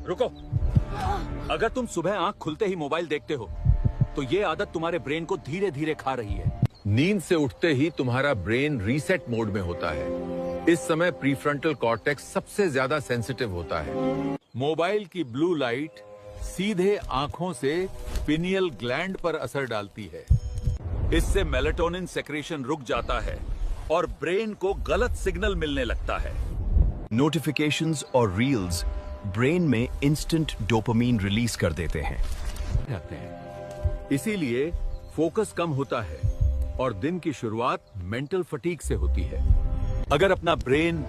रुको। अगर तुम सुबह आंख खुलते ही मोबाइल देखते हो तो ये आदत तुम्हारे ब्रेन को धीरे धीरे खा रही है। नींद से उठते ही तुम्हारा ब्रेन रीसेट मोड में होता है। इस समय प्रीफ्रंटल कॉर्टेक्स सबसे ज्यादा सेंसिटिव होता है। मोबाइल की ब्लू लाइट सीधे आंखों से पिनियल ग्लैंड पर असर डालती है। इससे मेलाटोनिन सेक्रेशन रुक जाता है और ब्रेन को गलत सिग्नल मिलने लगता है। नोटिफिकेशंस और रील्स ब्रेन में इंस्टेंट डोपामीन रिलीज कर देते हैं। इसीलिए फोकस कम होता है और दिन की शुरुआत मेंटल फटीग से होती है। अगर अपना ब्रेन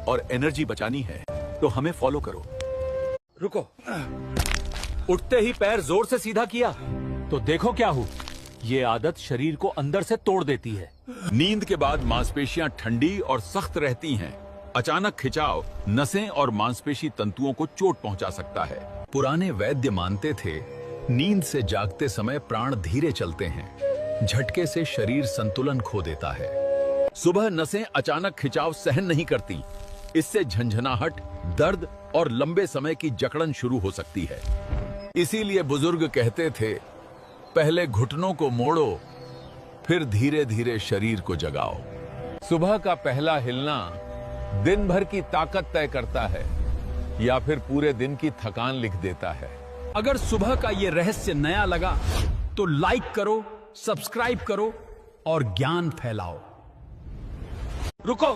और एनर्जी बचानी है तो हमें फॉलो करो। रुको। उठते ही पैर जोर से सीधा किया तो देखो क्या हो। ये आदत शरीर को अंदर से तोड़ देती है। नींद के बाद मांसपेशियां ठंडी और सख्त रहती हैं। अचानक खिंचाव नसें और मांसपेशी तंतुओं को चोट पहुंचा सकता है। पुराने वैद्य मानते थे नींद से जागते समय प्राण धीरे चलते हैं। झटके से शरीर संतुलन खो देता है। सुबह नसें अचानक खिंचाव सहन नहीं करती। इससे झंझनाहट, दर्द और लंबे समय की जकड़न शुरू हो सकती है। इसीलिए बुजुर्ग कहते थे, पहले घुटनों को मोड़ो, फिर धीरे धीरे शरीर को जगाओ। सुबह का पहला हिलना दिन भर की ताकत तय करता है या फिर पूरे दिन की थकान लिख देता है। अगर सुबह का ये रहस्य नया लगा तो लाइक करो, सब्सक्राइब करो और ज्ञान फैलाओ। रुको।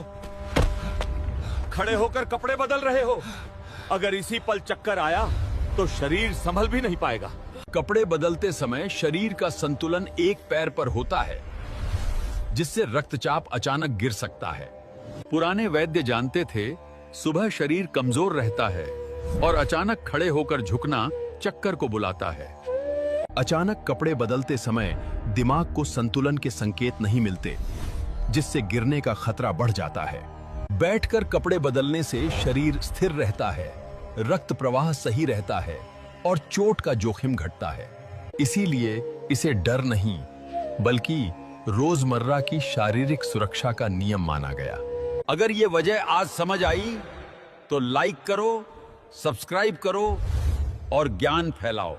खड़े होकर कपड़े बदल रहे हो। अगर इसी पल चक्कर आया तो शरीर संभल भी नहीं पाएगा। कपड़े बदलते समय शरीर का संतुलन एक पैर पर होता है, जिससे रक्तचाप अचानक गिर सकता है। पुराने वैद्य जानते थे सुबह शरीर कमजोर रहता है और अचानक खड़े होकर झुकना चक्कर को बुलाता है। अचानक कपड़े बदलते समय दिमाग को संतुलन के संकेत नहीं मिलते, जिससे गिरने का खतरा बढ़ जाता है। बैठकर कपड़े बदलने से शरीर स्थिर रहता है, रक्त प्रवाह सही रहता है और चोट का जोखिम घटता है। इसीलिए इसे डर नहीं बल्कि रोजमर्रा की शारीरिक सुरक्षा का नियम माना गया। अगर ये वजह आज समझ आई तो लाइक करो, सब्सक्राइब करो और ज्ञान फैलाओ।